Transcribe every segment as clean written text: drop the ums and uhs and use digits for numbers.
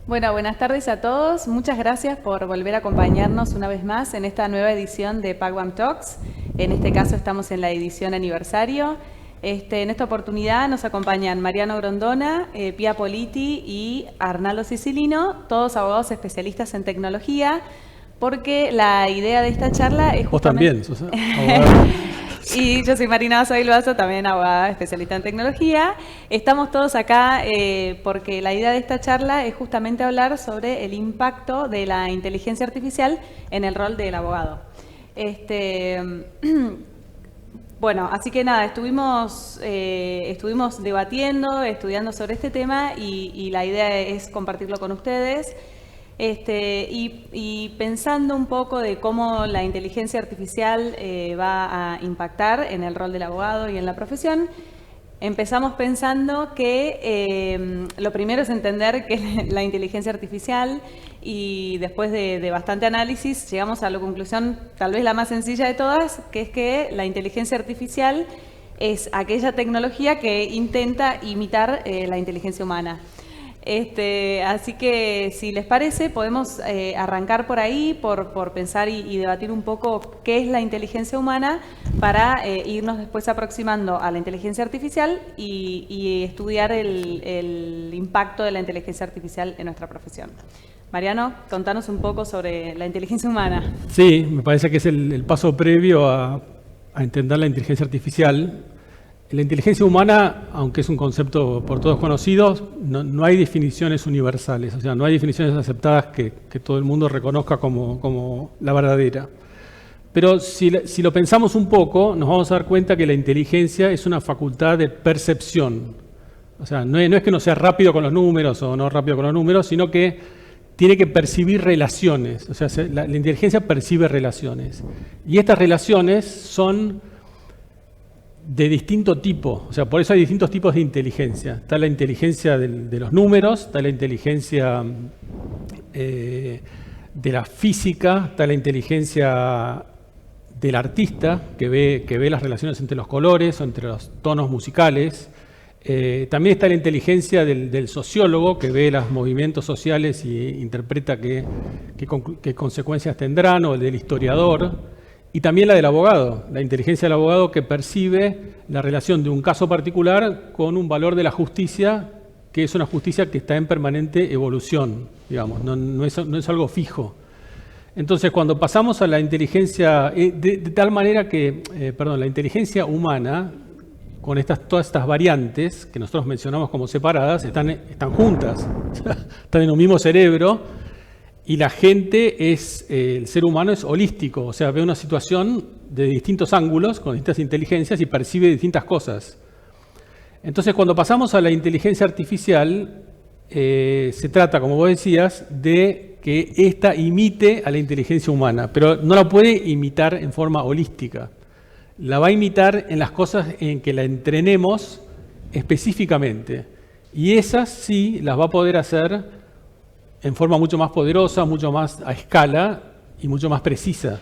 Bueno, buenas tardes a todos. Muchas gracias por volver a acompañarnos una vez más en esta nueva edición de PAGWAM Talks. En este caso estamos en la edición aniversario. En esta oportunidad nos acompañan Mariano Grondona, Pia Politi y Arnaldo Sicilino, todos abogados especialistas en tecnología, porque la idea de esta charla es justamente... Vos también, sos abogada. Y yo soy Marina Basso, también abogada especialista en tecnología. Estamos todos acá porque la idea de esta charla es justamente hablar sobre el impacto de la inteligencia artificial en el rol del abogado. Bueno, así que nada, estuvimos debatiendo, estudiando sobre este tema y la idea es compartirlo con ustedes. Y pensando un poco de cómo la inteligencia artificial va a impactar en el rol del abogado y en la profesión, empezamos pensando que lo primero es entender qué es la inteligencia artificial y después de bastante análisis llegamos a la conclusión, tal vez la más sencilla de todas, que es que la inteligencia artificial es aquella tecnología que intenta imitar la inteligencia humana. Así que, si les parece, podemos arrancar por ahí, por pensar y debatir un poco qué es la inteligencia humana para irnos después aproximando a la inteligencia artificial y estudiar el impacto de la inteligencia artificial en nuestra profesión. Mariano, contanos un poco sobre la inteligencia humana. Sí, me parece que es el paso previo a entender la inteligencia artificial. La inteligencia humana, aunque es un concepto por todos conocido, no hay definiciones universales, o sea, no hay definiciones aceptadas que todo el mundo reconozca como la verdadera. Pero si lo pensamos un poco, nos vamos a dar cuenta que la inteligencia es una facultad de percepción. O sea, no es que no sea rápido con los números o no rápido con los números, sino que tiene que percibir relaciones. O sea, la inteligencia percibe relaciones. Y estas relaciones son de distinto tipo, o sea, por eso hay distintos tipos de inteligencia. Está la inteligencia de los números, está la inteligencia de la física, está la inteligencia del artista, que ve las relaciones entre los colores o entre los tonos musicales. También está la inteligencia del sociólogo, que ve los movimientos sociales y interpreta qué consecuencias tendrán, o el del historiador. Y también la del abogado, la inteligencia del abogado que percibe la relación de un caso particular con un valor de la justicia, que es una justicia que está en permanente evolución, digamos, no es algo fijo. Entonces, cuando pasamos a la inteligencia, de tal manera que, la inteligencia humana, con todas estas variantes que nosotros mencionamos como separadas, están juntas, están en un mismo cerebro. Y la gente el ser humano es holístico, o sea, ve una situación de distintos ángulos, con distintas inteligencias y percibe distintas cosas. Entonces, cuando pasamos a la inteligencia artificial, se trata, como vos decías, de que ésta imite a la inteligencia humana, pero no la puede imitar en forma holística. La va a imitar en las cosas en que la entrenemos específicamente. Y esas sí las va a poder hacer en forma mucho más poderosa, mucho más a escala y mucho más precisa.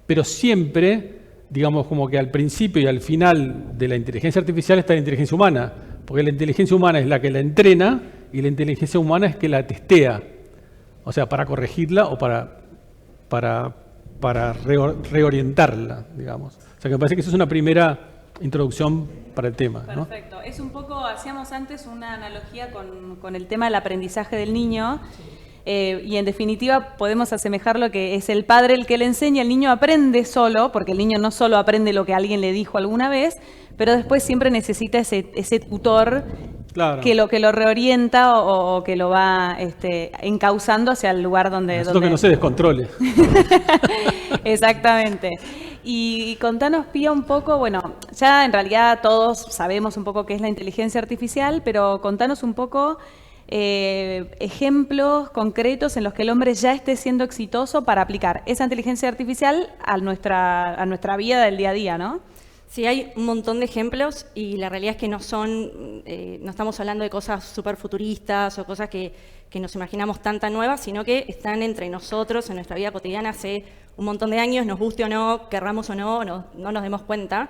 Pero siempre, digamos, como que al principio y al final de la inteligencia artificial está la inteligencia humana, porque la inteligencia humana es la que la entrena y la inteligencia humana es que la testea, o sea, para corregirla o para reorientarla, digamos. O sea, que me parece que eso es una primera introducción para el tema, ¿no? Perfecto. Es un poco, hacíamos antes una analogía con el tema del aprendizaje del niño. Y en definitiva podemos asemejarlo que es el padre el que le enseña, el niño aprende solo, porque el niño no solo aprende lo que alguien le dijo alguna vez, pero después siempre necesita ese tutor, claro, que lo reorienta o que lo va encauzando hacia el lugar donde... Que no se descontrole. Exactamente. Y contanos, Pía, un poco, bueno, ya en realidad todos sabemos un poco qué es la inteligencia artificial, pero contanos un poco ejemplos concretos en los que el hombre ya esté siendo exitoso para aplicar esa inteligencia artificial a nuestra vida del día a día, ¿no? Sí, hay un montón de ejemplos y la realidad es que no estamos hablando de cosas súper futuristas o cosas que nos imaginamos tan nuevas, sino que están entre nosotros en nuestra vida cotidiana hace un montón de años, nos guste o no, querramos o no nos demos cuenta.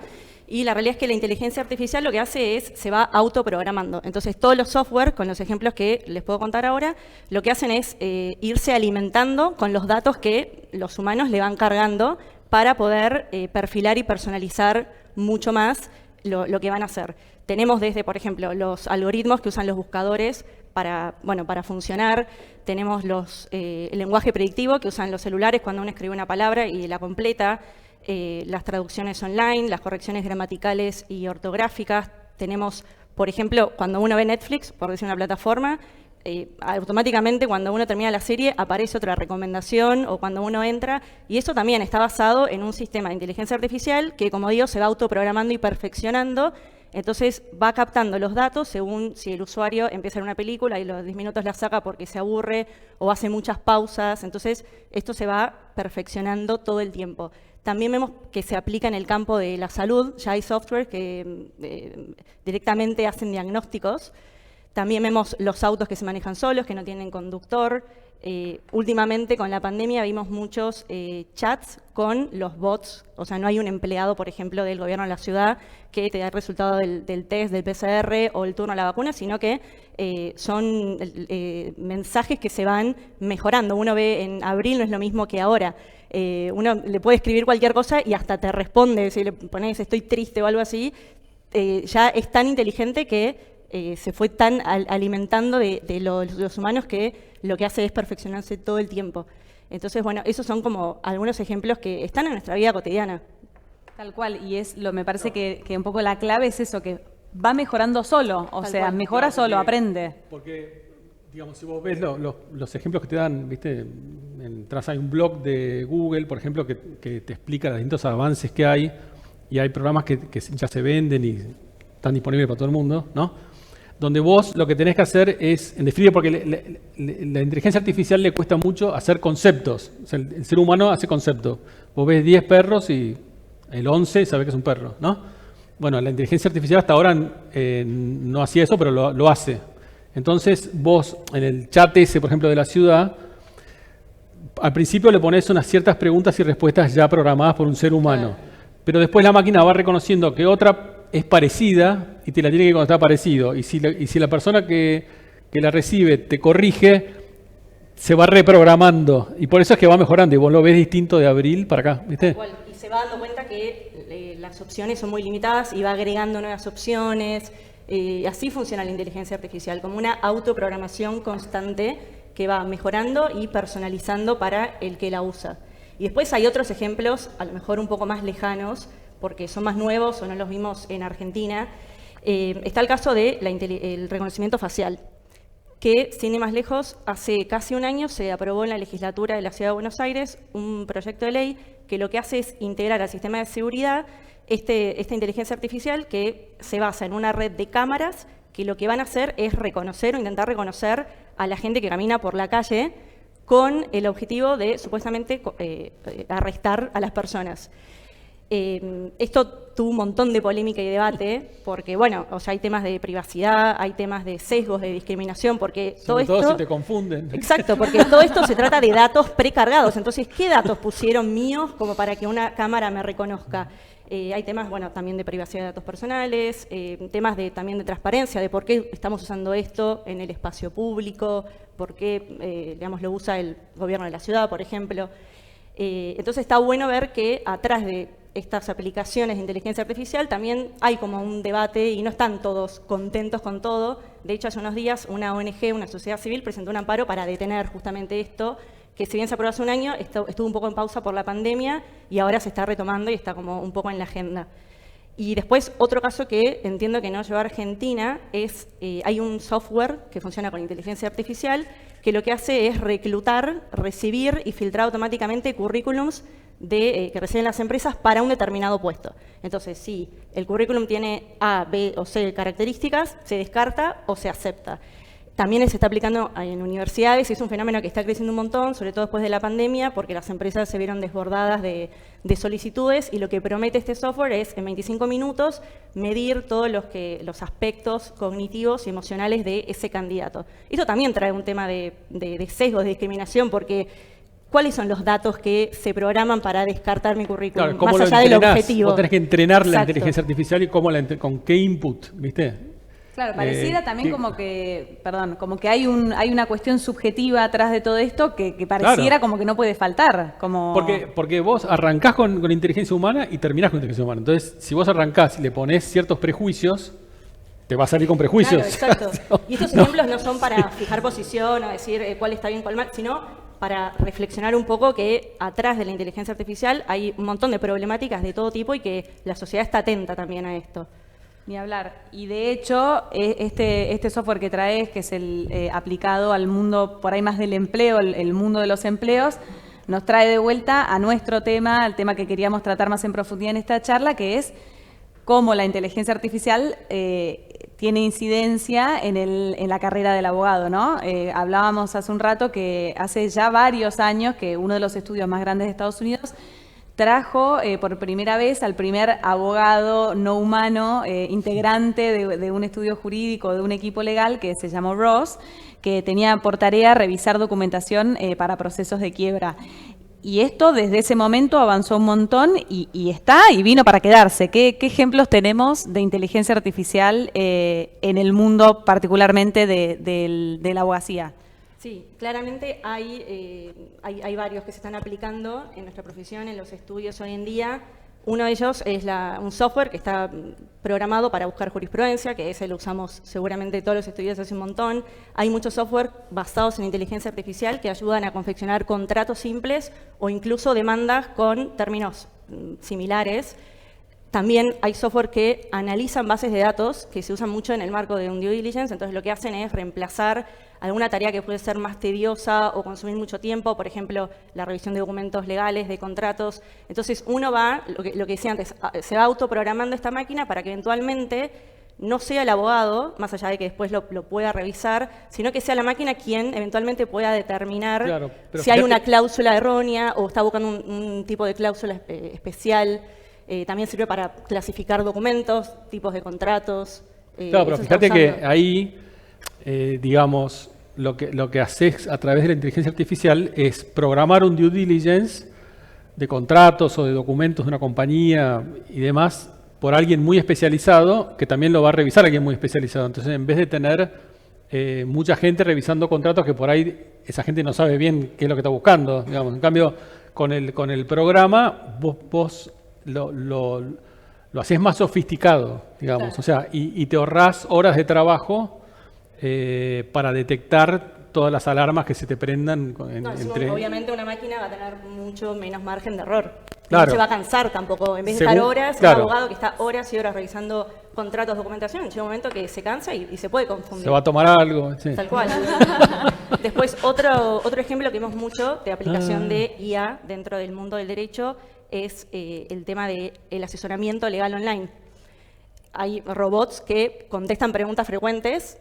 Y la realidad es que la inteligencia artificial lo que hace es, se va autoprogramando. Entonces, todos los software, con los ejemplos que les puedo contar ahora, lo que hacen es irse alimentando con los datos que los humanos le van cargando para poder perfilar y personalizar mucho más lo que van a hacer. Tenemos desde, por ejemplo, los algoritmos que usan los buscadores para funcionar. Tenemos el lenguaje predictivo que usan los celulares cuando uno escribe una palabra y la completa. Las traducciones online, las correcciones gramaticales y ortográficas. Tenemos, por ejemplo, cuando uno ve Netflix, por decir una plataforma, automáticamente cuando uno termina la serie aparece otra recomendación o cuando uno entra, y eso también está basado en un sistema de inteligencia artificial que, como digo, se va autoprogramando y perfeccionando. Entonces va captando los datos según si el usuario empieza en una película y los 10 minutos la saca porque se aburre o hace muchas pausas. Entonces esto se va perfeccionando todo el tiempo. También vemos que se aplica en el campo de la salud. Ya hay software que directamente hacen diagnósticos. También vemos los autos que se manejan solos, que no tienen conductor. Últimamente, con la pandemia, vimos muchos chats con los bots. O sea, no hay un empleado, por ejemplo, del gobierno de la ciudad que te da el resultado del test, del PCR o el turno a la vacuna, sino que son mensajes que se van mejorando. Uno ve en abril, no es lo mismo que ahora. Uno le puede escribir cualquier cosa y hasta te responde. Si le pones estoy triste o algo así, ya es tan inteligente que se fue tan alimentando de los humanos que lo que hace es perfeccionarse todo el tiempo. Entonces, bueno, esos son como algunos ejemplos que están en nuestra vida cotidiana. Tal cual, y me parece que un poco la clave es eso, que va mejorando solo, o Tal sea, cual. mejora solo, aprende. Porque, digamos, si vos ves los ejemplos que te dan, ¿viste? Hay un blog de Google, por ejemplo, que te explica los distintos avances que hay, y hay programas que ya se venden y están disponibles para todo el mundo, ¿no? Donde vos lo que tenés que hacer es, en definitiva, porque la inteligencia artificial le cuesta mucho hacer conceptos. O sea, el ser humano hace conceptos. Vos ves 10 perros y el 11 sabe que es un perro, ¿no? Bueno, la inteligencia artificial hasta ahora no hacía eso, pero lo hace. Entonces, vos en el chat ese, por ejemplo, de la ciudad, al principio le pones unas ciertas preguntas y respuestas ya programadas por un ser humano. Pero después la máquina va reconociendo que otra es parecida y te la tiene que contestar parecido. Y si la persona que la recibe te corrige, se va reprogramando. Y por eso es que va mejorando. Y vos lo ves distinto de abril para acá, ¿viste? Igual, y se va dando cuenta que las opciones son muy limitadas y va agregando nuevas opciones. Así funciona la inteligencia artificial, como una autoprogramación constante que va mejorando y personalizando para el que la usa. Y después hay otros ejemplos, a lo mejor un poco más lejanos, porque son más nuevos o no los vimos en Argentina. Está el caso del reconocimiento facial, que, sin ir más lejos, hace casi un año se aprobó en la legislatura de la Ciudad de Buenos Aires un proyecto de ley que lo que hace es integrar al sistema de seguridad esta inteligencia artificial que se basa en una red de cámaras que lo que van a hacer es reconocer o intentar reconocer a la gente que camina por la calle con el objetivo de, supuestamente, arrestar a las personas. Esto tuvo un montón de polémica y debate, porque, bueno, o sea, hay temas de privacidad, hay temas de sesgos, de discriminación, porque Sobre todo esto... todo si te confunden. Exacto, porque todo esto se trata de datos precargados. Entonces, ¿qué datos pusieron míos como para que una cámara me reconozca? Hay temas, bueno, también de privacidad de datos personales, temas también de transparencia, de por qué estamos usando esto en el espacio público, por qué, digamos, lo usa el gobierno de la ciudad, por ejemplo. Entonces está bueno ver que atrás de estas aplicaciones de inteligencia artificial también hay como un debate y no están todos contentos con todo. De hecho, hace unos días una ONG, una sociedad civil, presentó un amparo para detener justamente esto, que si bien se aprobó hace un año, estuvo un poco en pausa por la pandemia y ahora se está retomando y está como un poco en la agenda. Y después, otro caso que entiendo que no lleva a Argentina es, hay un software que funciona con inteligencia artificial que lo que hace es reclutar, recibir y filtrar automáticamente currículums que reciben las empresas para un determinado puesto. Entonces, si el currículum tiene A, B o C características, se descarta o se acepta. También se está aplicando en universidades y es un fenómeno que está creciendo un montón, sobre todo después de la pandemia, porque las empresas se vieron desbordadas de solicitudes y lo que promete este software es, en 25 minutos, medir todos los aspectos cognitivos y emocionales de ese candidato. Esto también trae un tema de sesgos, de discriminación, porque ¿cuáles son los datos que se programan para descartar mi currículum? Claro, ¿cómo más lo allá del entrenás? objetivo. Vos tenés que entrenar la Exacto. inteligencia artificial y con qué input, ¿viste? Claro, pareciera también que- como que hay una cuestión subjetiva atrás de todo esto que pareciera Claro. como que no puede faltar. Como... Porque vos arrancás con inteligencia humana y terminás con inteligencia humana. Entonces, si vos arrancás y le ponés ciertos prejuicios, te va a salir con prejuicios. Claro, exacto. Y estos ejemplos no son para fijar posición o decir cuál está bien, cuál mal, sino para reflexionar un poco que atrás de la inteligencia artificial hay un montón de problemáticas de todo tipo y que la sociedad está atenta también a esto. Ni hablar. Y de hecho, este software que traes, que es el aplicado al mundo por ahí más del empleo, el mundo de los empleos, nos trae de vuelta a nuestro tema, al tema que queríamos tratar más en profundidad en esta charla, que es cómo la inteligencia artificial tiene incidencia en la carrera del abogado, ¿no? Hablábamos hace un rato que hace ya varios años que uno de los estudios más grandes de Estados Unidos trajo por primera vez al primer abogado no humano integrante de un estudio jurídico, de un equipo legal que se llamó Ross, que tenía por tarea revisar documentación para procesos de quiebra. Y esto desde ese momento avanzó un montón y está y vino para quedarse. ¿Qué ejemplos tenemos de inteligencia artificial en el mundo particularmente de la abogacía? Sí, claramente hay varios que se están aplicando en nuestra profesión, en los estudios hoy en día. Uno de ellos es un software que está programado para buscar jurisprudencia, que ese lo usamos seguramente todos los estudiantes hace un montón. Hay muchos software basados en inteligencia artificial que ayudan a confeccionar contratos simples o incluso demandas con términos similares. También hay software que analizan bases de datos que se usan mucho en el marco de un due diligence, entonces lo que hacen es reemplazar alguna tarea que puede ser más tediosa o consumir mucho tiempo, por ejemplo, la revisión de documentos legales, de contratos. Entonces uno va, lo que decía antes, se va autoprogramando esta máquina para que eventualmente no sea el abogado, más allá de que después lo pueda revisar, sino que sea la máquina quien eventualmente pueda determinar si hay una cláusula errónea o está buscando un tipo de cláusula especial. También sirve para clasificar documentos, tipos de contratos. Claro, pero fíjate que ahí, digamos, lo que haces a través de la inteligencia artificial es programar un due diligence de contratos o de documentos de una compañía y demás por alguien muy especializado que también lo va a revisar alguien muy especializado. Entonces, en vez de tener mucha gente revisando contratos que por ahí esa gente no sabe bien qué es lo que está buscando, digamos. En cambio, con el programa, vos lo haces más sofisticado, digamos, claro. O sea, y te ahorrás horas de trabajo para detectar todas las alarmas que se te prendan. Obviamente una máquina va a tener mucho menos margen de error. Claro. No se va a cansar tampoco. En vez de estar horas, claro. Un abogado que está horas y horas revisando contratos, documentación, llega un momento que se cansa y se puede confundir. Se va a tomar algo. Sí. Tal cual. Después, otro ejemplo que vemos mucho de aplicación de IA dentro del mundo del derecho es el tema del asesoramiento legal online. Hay robots que contestan preguntas frecuentes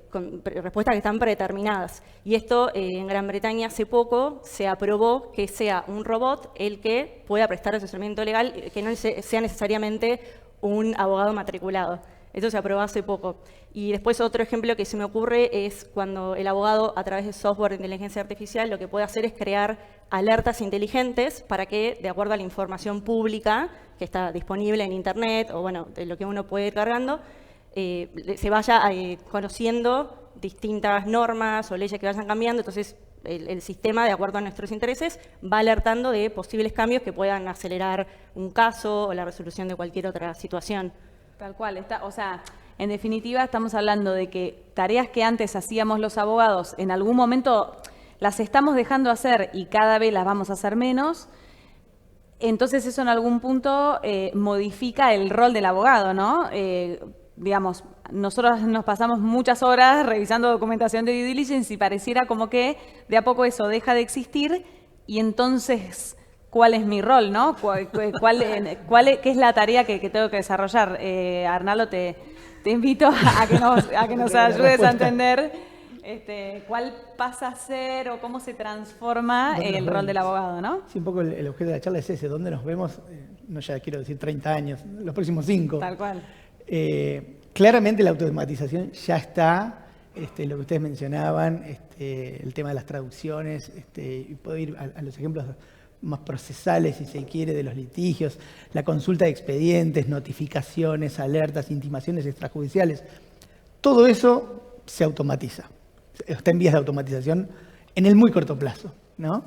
con respuestas que están predeterminadas. Y esto en Gran Bretaña hace poco se aprobó que sea un robot el que pueda prestar asesoramiento legal, que no sea necesariamente un abogado matriculado. Esto se aprobó hace poco. Y después otro ejemplo que se me ocurre es cuando el abogado, a través de software de inteligencia artificial, lo que puede hacer es crear alertas inteligentes para que, de acuerdo a la información pública que está disponible en Internet, o bueno, de lo que uno puede ir cargando, se vaya conociendo distintas normas o leyes que vayan cambiando. Entonces, el sistema, de acuerdo a nuestros intereses, va alertando de posibles cambios que puedan acelerar un caso o la resolución de cualquier otra situación. Tal cual, o sea, en definitiva estamos hablando de que tareas que antes hacíamos los abogados, en algún momento las estamos dejando hacer y cada vez las vamos a hacer menos. Entonces eso en algún punto modifica el rol del abogado, ¿no? Digamos, nosotros nos pasamos muchas horas revisando documentación de due diligence y pareciera como que de a poco eso deja de existir y entonces, ¿cuál es mi rol, no? ¿Qué es la tarea que tengo que desarrollar? Arnaldo, te invito a que nos ayudes a entender cuál pasa a ser o cómo se transforma el rol del abogado, ¿no? Sí, un poco el objeto de la charla es ese, ¿dónde nos vemos? No ya quiero decir 30 años, los próximos 5. Tal cual. Claramente la automatización ya está lo que ustedes mencionaban, el tema de las traducciones, y puedo ir a los ejemplos más procesales, si se quiere, de los litigios, la consulta de expedientes, notificaciones, alertas, intimaciones extrajudiciales. Todo eso se automatiza, está en vías de automatización en el muy corto plazo, ¿no?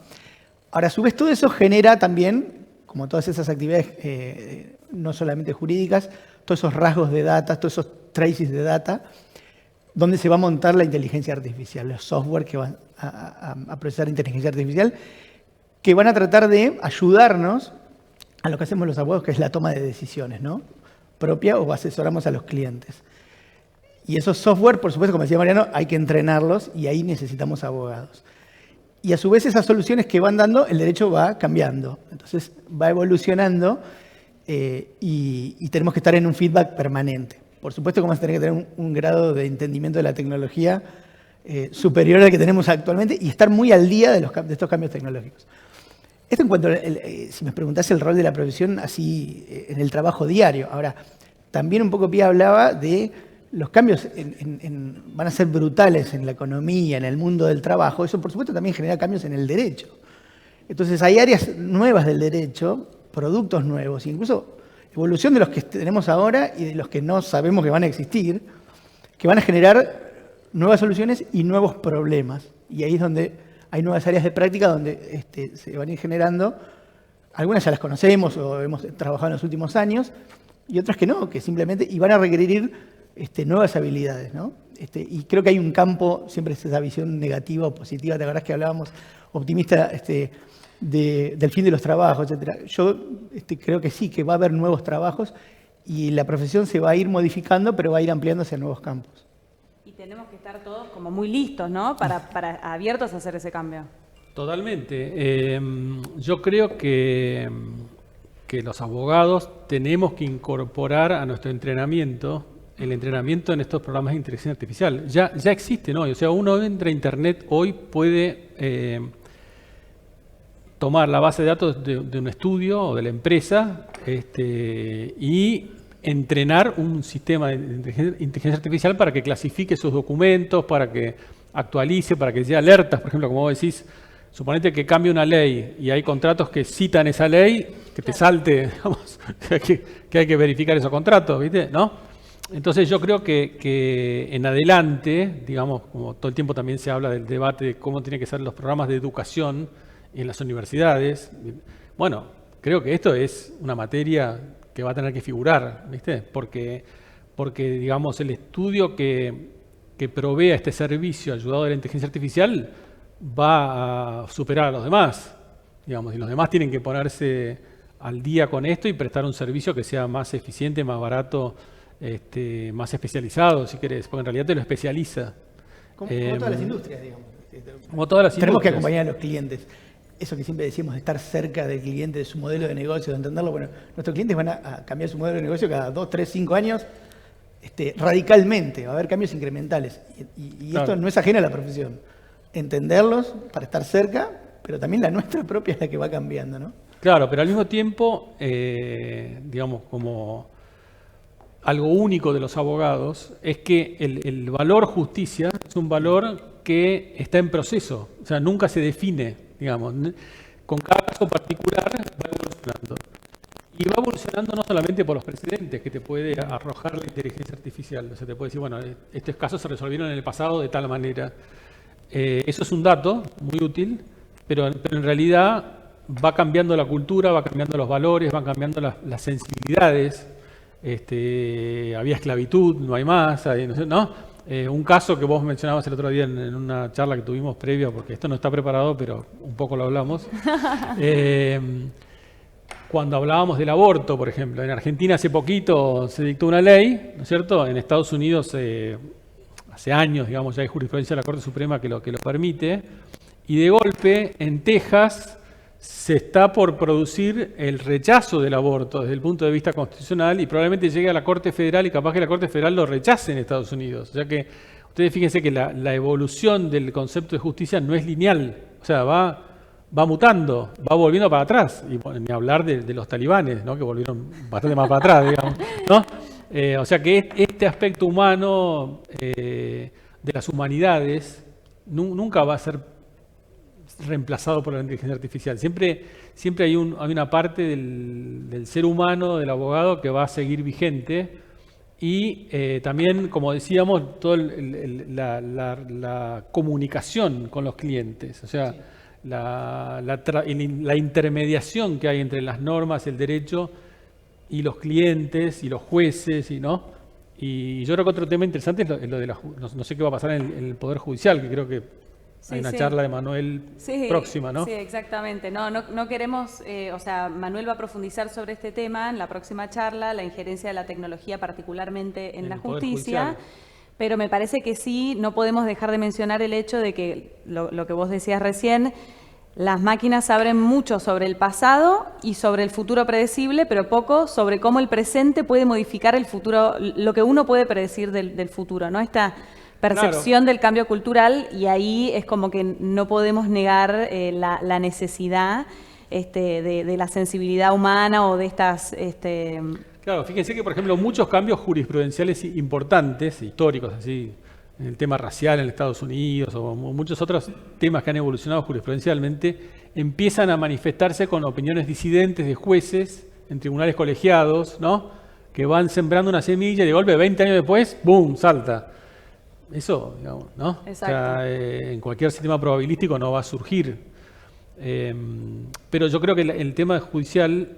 Ahora, a su vez, todo eso genera también, como todas esas actividades no solamente jurídicas, todos esos rasgos de data, todos esos traces de data, donde se va a montar la inteligencia artificial, los software que van a procesar inteligencia artificial, que van a tratar de ayudarnos a lo que hacemos los abogados, que es la toma de decisiones, ¿no? Propia, o asesoramos a los clientes. Y esos software, por supuesto, como decía Mariano, hay que entrenarlos y ahí necesitamos abogados. Y a su vez esas soluciones que van dando, el derecho va cambiando. Entonces va evolucionando y tenemos que estar en un feedback permanente. Por supuesto que vamos a tener que tener un grado de entendimiento de la tecnología superior al que tenemos actualmente y estar muy al día de estos cambios tecnológicos. Esto en cuanto, si me preguntase el rol de la profesión así en el trabajo diario. Ahora, también un poco Pía hablaba de los cambios van a ser brutales en la economía, en el mundo del trabajo. Eso, por supuesto, también genera cambios en el derecho. Entonces, hay áreas nuevas del derecho, productos nuevos, incluso evolución de los que tenemos ahora y de los que no sabemos que van a existir, que van a generar nuevas soluciones y nuevos problemas. Y ahí es donde hay nuevas áreas de práctica donde se van a ir generando. Algunas ya las conocemos o hemos trabajado en los últimos años, y otras que no, que simplemente y van a requerir nuevas habilidades, ¿no? Y creo que hay un campo, siempre es esa visión negativa o positiva, ¿te acordás que hablábamos optimista del fin de los trabajos, etcétera? Yo creo que sí, que va a haber nuevos trabajos y la profesión se va a ir modificando, pero va a ir ampliándose a nuevos campos. Y tenemos que estar todos como muy listos, ¿no? Para abiertos a hacer ese cambio. Totalmente. Yo creo que los abogados tenemos que incorporar a nuestro entrenamiento el entrenamiento en estos programas de inteligencia artificial. Ya existen hoy. O sea, uno entra a Internet hoy, puede tomar la base de datos de un estudio o de la empresa y entrenar un sistema de inteligencia artificial para que clasifique sus documentos, para que actualice, para que dé alertas. Por ejemplo, como vos decís, suponete que cambie una ley y hay contratos que citan esa ley, que te salte, digamos, que hay que verificar esos contratos, ¿viste? ¿No? Entonces yo creo que en adelante, digamos, como todo el tiempo también se habla del debate de cómo tienen que ser los programas de educación en las universidades, bueno, creo que esto es una materia que va a tener que figurar, ¿viste? Porque digamos, el estudio que provea este servicio ayudado de la inteligencia artificial va a superar a los demás, digamos, y los demás tienen que ponerse al día con esto y prestar un servicio que sea más eficiente, más barato, más especializado, si querés, porque en realidad te lo especializa. Como todas las industrias, digamos. Como todas las Tenemos que industrias. acompañar a los clientes. Eso que siempre decimos de estar cerca del cliente, de su modelo de negocio, de entenderlo. Bueno, nuestros clientes van a cambiar su modelo de negocio cada 2, 3, 5 años radicalmente. Va a haber cambios incrementales. Y Claro. esto no es ajeno a la profesión. Entenderlos para estar cerca, pero también la nuestra propia es la que va cambiando, ¿no? Claro, pero al mismo tiempo, digamos, como algo único de los abogados es que el valor justicia es un valor que está en proceso, o sea, nunca se define, digamos. Con cada caso particular va evolucionando. Y va evolucionando no solamente por los precedentes que te puede arrojar la inteligencia artificial, o sea, te puede decir, bueno, estos casos se resolvieron en el pasado de tal manera. Eso es un dato muy útil, pero en realidad va cambiando la cultura, va cambiando los valores, van cambiando las sensibilidades. Había esclavitud, no hay más, ¿no? Un caso que vos mencionabas el otro día en una charla que tuvimos previa, porque esto no está preparado, pero un poco lo hablamos. Cuando hablábamos del aborto, por ejemplo, en Argentina hace poquito se dictó una ley, ¿no es cierto? En Estados Unidos hace años, digamos, ya hay jurisprudencia de la Corte Suprema que lo permite, y de golpe en Texas se está por producir el rechazo del aborto desde el punto de vista constitucional y probablemente llegue a la Corte Federal y capaz que la Corte Federal lo rechace en Estados Unidos. O sea que ustedes fíjense que la evolución del concepto de justicia no es lineal, o sea, va mutando, va volviendo para atrás. Y bueno, ni hablar de los talibanes, ¿no? Que volvieron bastante más para atrás, digamos, ¿no? O sea que este aspecto humano de las humanidades nunca va a ser reemplazado por la inteligencia artificial. Siempre hay una parte del ser humano, del abogado, que va a seguir vigente. Y también, como decíamos, toda la comunicación con los clientes, o sea, sí, la intermediación que hay entre las normas, el derecho y los clientes y los jueces, y yo creo que otro tema interesante es lo de no sé qué va a pasar en el Poder Judicial, que creo que hay una charla de Manuel próxima, ¿no? Sí, exactamente. No queremos, o sea, Manuel va a profundizar sobre este tema en la próxima charla, la injerencia de la tecnología particularmente en la justicia, pero me parece que sí, no podemos dejar de mencionar el hecho de que, lo que vos decías recién, las máquinas saben mucho sobre el pasado y sobre el futuro predecible, pero poco sobre cómo el presente puede modificar el futuro, lo que uno puede predecir del futuro, ¿no? Esta percepción del cambio cultural, y ahí es como que no podemos negar la necesidad de la sensibilidad humana o de estas... Claro, fíjense que, por ejemplo, muchos cambios jurisprudenciales importantes, históricos, así, en el tema racial en Estados Unidos o muchos otros temas que han evolucionado jurisprudencialmente, empiezan a manifestarse con opiniones disidentes de jueces en tribunales colegiados, ¿no? Que van sembrando una semilla y de golpe, 20 años después, ¡boom!, salta. Eso, digamos, ¿no? Exacto. O sea, en cualquier sistema probabilístico no va a surgir. Pero yo creo que el tema judicial,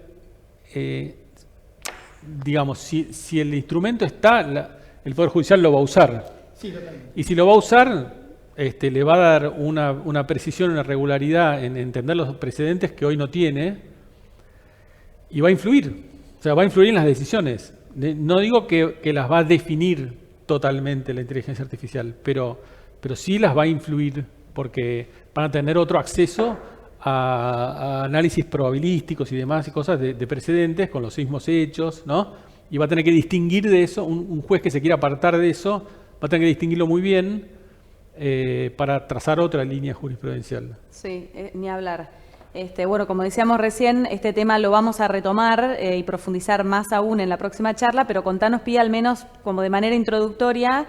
digamos, si el instrumento está, el Poder Judicial lo va a usar. Sí, totalmente. Y si lo va a usar, le va a dar una precisión, una regularidad en entender los precedentes que hoy no tiene, y va a influir. O sea, va a influir en las decisiones. No digo que las va a definir totalmente la inteligencia artificial, pero sí las va a influir, porque van a tener otro acceso a análisis probabilísticos y demás y cosas de precedentes con los mismos hechos, ¿no? Y va a tener que distinguir de eso, un juez que se quiera apartar de eso, va a tener que distinguirlo muy bien para trazar otra línea jurisprudencial. Sí, ni hablar. Bueno, como decíamos recién, este tema lo vamos a retomar y profundizar más aún en la próxima charla, pero contanos, Pía, al menos como de manera introductoria,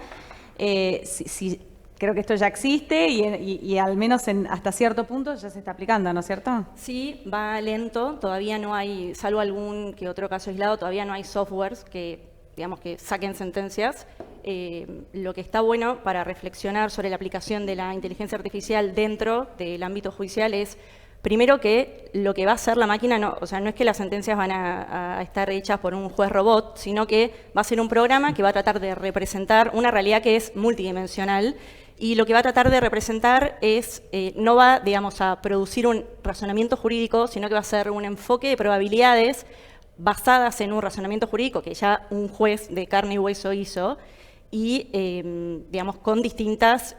si creo que esto ya existe y al menos hasta cierto punto ya se está aplicando, ¿no es cierto? Sí, va lento, todavía no hay, salvo algún que otro caso aislado, todavía no hay softwares que, digamos, que saquen sentencias. Lo que está bueno para reflexionar sobre la aplicación de la inteligencia artificial dentro del ámbito judicial es, primero, que lo que va a hacer la máquina, no es que las sentencias van a estar hechas por un juez robot, sino que va a ser un programa que va a tratar de representar una realidad que es multidimensional, y lo que va a tratar de representar es, no va, digamos, a producir un razonamiento jurídico, sino que va a ser un enfoque de probabilidades basadas en un razonamiento jurídico que ya un juez de carne y hueso hizo, y, digamos, con distintos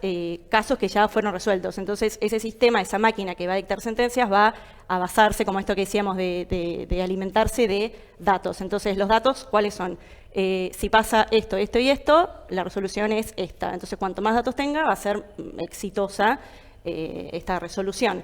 casos que ya fueron resueltos. Entonces, ese sistema, esa máquina que va a dictar sentencias, va a basarse, como esto que decíamos, de alimentarse de datos. Entonces, los datos, ¿cuáles son? Si pasa esto, esto y esto, la resolución es esta. Entonces, cuanto más datos tenga, va a ser exitosa esta resolución.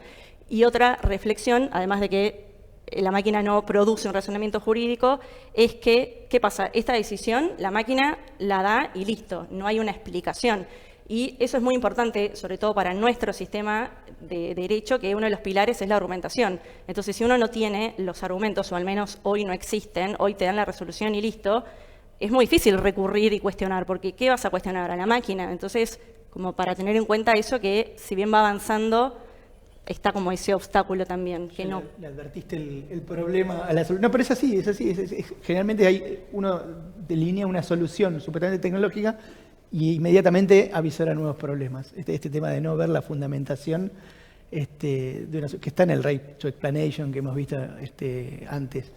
Y otra reflexión, además de que la máquina no produce un razonamiento jurídico, es que, ¿qué pasa? Esta decisión la máquina la da y listo, no hay una explicación. Y eso es muy importante, sobre todo para nuestro sistema de derecho, que uno de los pilares es la argumentación. Entonces, si uno no tiene los argumentos, o al menos hoy no existen, hoy te dan la resolución y listo, es muy difícil recurrir y cuestionar, porque ¿qué vas a cuestionar? A la máquina. Entonces, como para tener en cuenta eso, que si bien va avanzando, está como ese obstáculo también, que no... Le advertiste el problema a la solución. No, pero es así. Generalmente uno delinea una solución supuestamente tecnológica y inmediatamente avisora nuevos problemas. Este tema de no ver la fundamentación, que está en el Right to Explanation que hemos visto antes.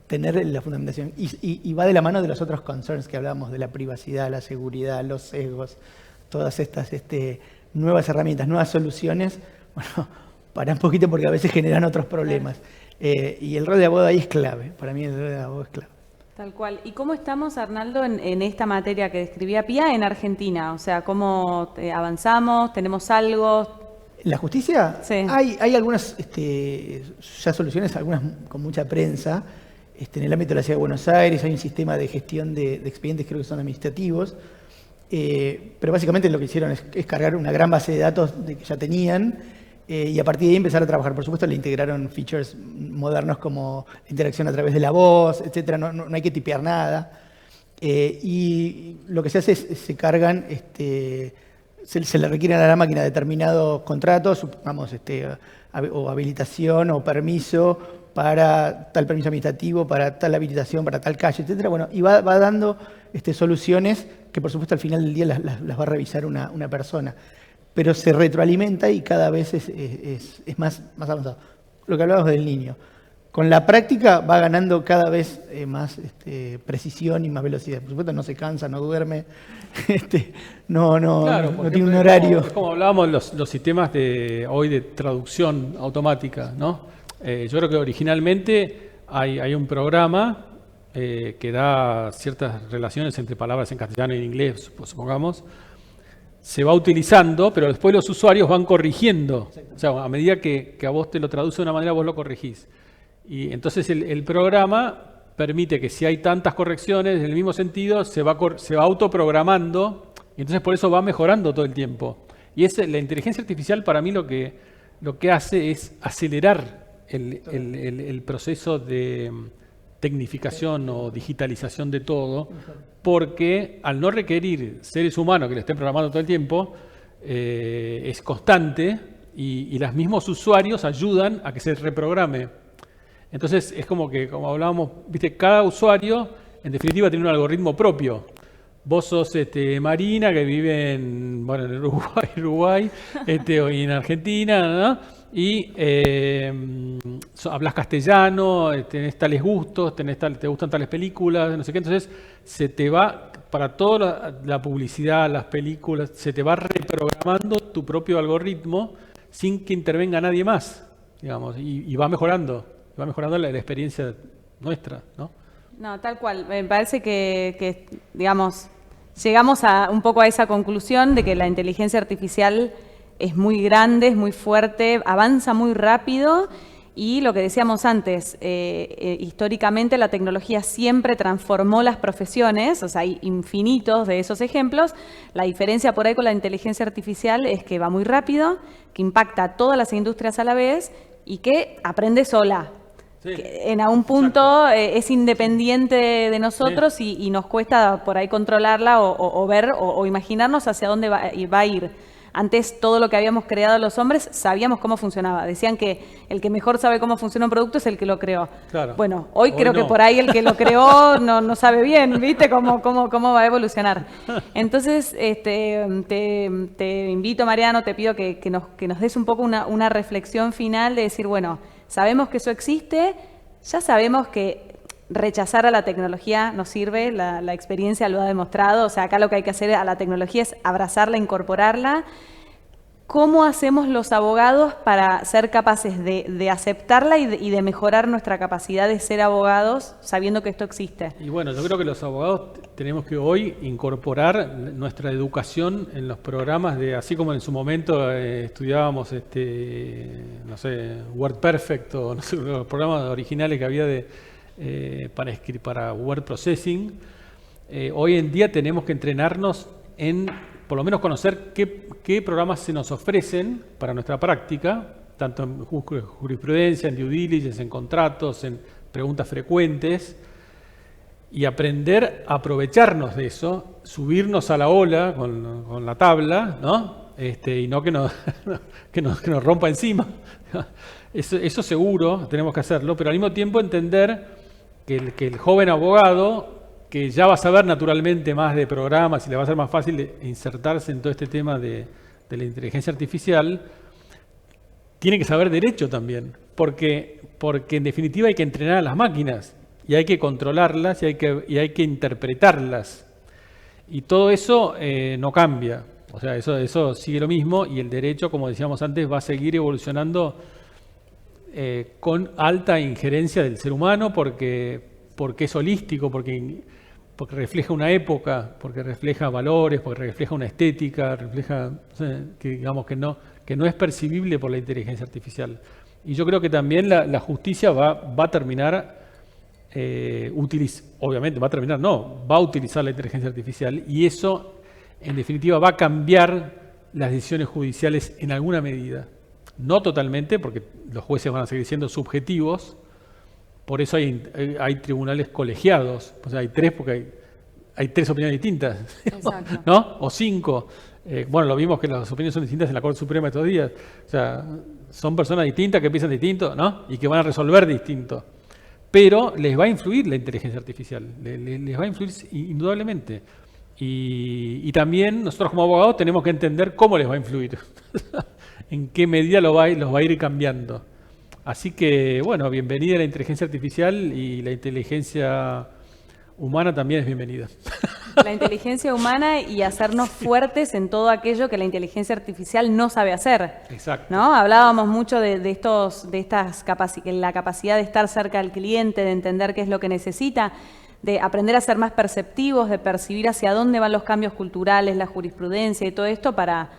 Tener la fundamentación. Y va de la mano de los otros concerns que hablábamos, de la privacidad, la seguridad, los sesgos, todas estas nuevas herramientas, nuevas soluciones. Bueno, para un poquito porque a veces generan otros problemas. Y el rol de abogado ahí es clave. Para mí el rol de abogado es clave. Tal cual. ¿Y cómo estamos, Arnaldo, en esta materia que describía Pía en Argentina? O sea, ¿cómo avanzamos? ¿Tenemos algo? ¿La justicia? Sí. Hay algunas ya soluciones, algunas con mucha prensa. En el ámbito de la Ciudad de Buenos Aires hay un sistema de gestión de expedientes, creo que son administrativos, pero básicamente lo que hicieron es cargar una gran base de datos que ya tenían y a partir de ahí empezar a trabajar. Por supuesto le integraron features modernos como interacción a través de la voz, etc. No hay que tipear nada. Y lo que se hace es se cargan, se le requieren a la máquina determinados contratos, supongamos o habilitación o permiso para tal permiso administrativo, para tal habilitación, para tal calle, etc. Bueno, y va dando soluciones que por supuesto al final del día las va a revisar una persona. Pero se retroalimenta y cada vez es más avanzado. Lo que hablábamos del niño. Con la práctica va ganando cada vez más precisión y más velocidad. Por supuesto no se cansa, no duerme, no tiene un horario. Es como hablábamos los sistemas hoy de traducción automática, ¿no? Yo creo que originalmente hay un programa que da ciertas relaciones entre palabras en castellano y en inglés, supongamos. Se va utilizando, pero después los usuarios van corrigiendo. O sea, a medida que a vos te lo traduce de una manera, vos lo corregís. Y entonces el programa permite que si hay tantas correcciones en el mismo sentido, se va autoprogramando y entonces por eso va mejorando todo el tiempo. Y la inteligencia artificial para mí lo que hace es acelerar el proceso de tecnificación o digitalización de todo, porque al no requerir seres humanos que lo estén programando todo el tiempo, es constante y los mismos usuarios ayudan a que se reprograme. Entonces es como hablábamos, viste, cada usuario en definitiva tiene un algoritmo propio. Vos sos Marina, que vive en Uruguay, o en Argentina, ¿no? Y hablas castellano, tenés tales gustos, te gustan tales películas, no sé qué. Entonces se te va, para toda la publicidad, las películas, se te va reprogramando tu propio algoritmo sin que intervenga nadie más, digamos, y va mejorando la experiencia nuestra, ¿no? No, tal cual. Me parece que digamos, llegamos un poco a esa conclusión de que la inteligencia artificial es muy grande, es muy fuerte, avanza muy rápido y lo que decíamos antes, históricamente la tecnología siempre transformó las profesiones, o sea, hay infinitos de esos ejemplos. La diferencia por ahí con la inteligencia artificial es que va muy rápido, que impacta a todas las industrias a la vez y que aprende sola. Sí, en algún punto es independiente de nosotros, sí, y nos cuesta por ahí controlarla o ver o imaginarnos hacia dónde va a ir. Antes todo lo que habíamos creado los hombres sabíamos cómo funcionaba. Decían que el que mejor sabe cómo funciona un producto es el que lo creó. Claro. Bueno, hoy creo que por ahí el que lo creó no sabe bien, ¿viste? Cómo va a evolucionar. Entonces, te invito, Mariano, te pido que nos des un poco una reflexión final de decir, bueno, sabemos que eso existe, ya sabemos que rechazar a la tecnología no sirve, la experiencia lo ha demostrado, o sea, acá lo que hay que hacer a la tecnología es abrazarla, incorporarla. ¿Cómo hacemos los abogados para ser capaces de aceptarla y de mejorar nuestra capacidad de ser abogados sabiendo que esto existe? Y bueno, yo creo que los abogados tenemos que hoy incorporar nuestra educación en los programas así como en su momento estudiábamos no sé, WordPerfect o no sé, los programas originales que había para word processing. Hoy en día tenemos que entrenarnos en por lo menos conocer qué programas se nos ofrecen para nuestra práctica, tanto en jurisprudencia, en due diligence, en contratos, en preguntas frecuentes, y aprender a aprovecharnos de eso, subirnos a la ola con la tabla, ¿no? Y no que nos rompa encima. Eso seguro tenemos que hacerlo, pero al mismo tiempo entender que el joven abogado, que ya va a saber naturalmente más de programas y le va a ser más fácil insertarse en todo este tema de la inteligencia artificial, tiene que saber derecho también, porque en definitiva hay que entrenar a las máquinas y hay que controlarlas y hay que interpretarlas. Y todo eso no cambia, o sea, eso sigue lo mismo y el derecho, como decíamos antes, va a seguir evolucionando con alta injerencia del ser humano porque es holístico, porque refleja una época, porque refleja valores, porque refleja una estética, refleja, que digamos que no es percibible por la inteligencia artificial. Y yo creo que también la justicia va a terminar, obviamente va a utilizar la inteligencia artificial y eso en definitiva va a cambiar las decisiones judiciales en alguna medida. No totalmente, porque los jueces van a seguir siendo subjetivos, por eso hay tribunales colegiados, o sea, hay tres porque hay tres opiniones distintas, Exacto. ¿no? O cinco. Bueno, lo vimos que las opiniones son distintas en la Corte Suprema estos días. O sea, son personas distintas que piensan distinto, ¿no? Y que van a resolver distinto. Pero les va a influir la inteligencia artificial, les va a influir indudablemente. Y también nosotros como abogados tenemos que entender cómo les va a influir, en qué medida los va a ir cambiando. Así que, bueno, bienvenida a la inteligencia artificial, y la inteligencia humana también es bienvenida. La inteligencia humana y hacernos fuertes en todo aquello que la inteligencia artificial no sabe hacer. Exacto. ¿No? Hablábamos mucho de la capacidad de estar cerca del cliente, de entender qué es lo que necesita, de aprender a ser más perceptivos, de percibir hacia dónde van los cambios culturales, la jurisprudencia y todo esto para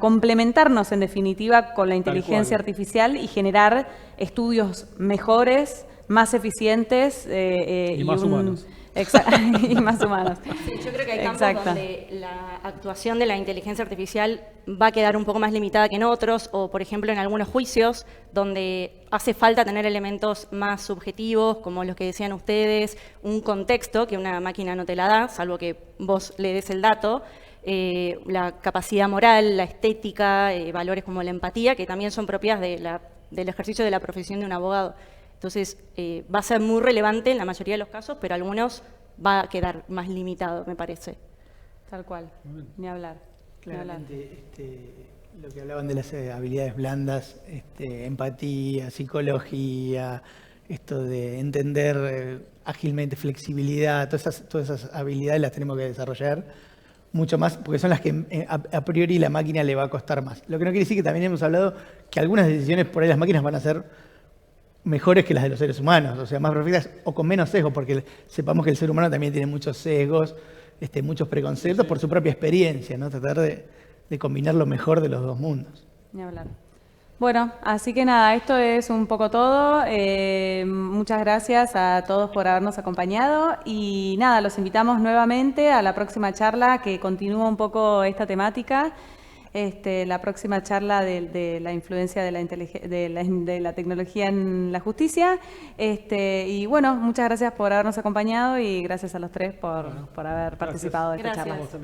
complementarnos, en definitiva, con la inteligencia artificial y generar estudios mejores, más eficientes y más humanos. Y más humanos. Sí, yo creo que hay campos Exacto. donde la actuación de la inteligencia artificial va a quedar un poco más limitada que en otros, o por ejemplo en algunos juicios donde hace falta tener elementos más subjetivos, como los que decían ustedes, un contexto que una máquina no te la da, salvo que vos le des el dato, la capacidad moral, la estética, valores como la empatía, que también son propias del ejercicio de la profesión de un abogado. Entonces, va a ser muy relevante en la mayoría de los casos, pero algunos va a quedar más limitado, me parece. Tal cual, ni hablar. Claramente, lo que hablaban de las habilidades blandas, empatía, psicología, esto de entender ágilmente, flexibilidad, todas esas habilidades las tenemos que desarrollar mucho más, porque son las que a priori la máquina le va a costar más. Lo que no quiere decir que también hemos hablado que algunas decisiones por ahí las máquinas van a ser mejores que las de los seres humanos, o sea, más perfectas o con menos sesgos, porque sepamos que el ser humano también tiene muchos sesgos, muchos preconceptos por su propia experiencia, ¿no? Tratar de combinar lo mejor de los dos mundos. Ni hablar. Bueno, así que nada, esto es un poco todo. Muchas gracias a todos por habernos acompañado y nada, los invitamos nuevamente a la próxima charla que continúa un poco esta temática. La próxima charla de la influencia de la tecnología en la justicia. Y bueno, muchas gracias por habernos acompañado y gracias a los tres por haber participado de esta charla. Gracias.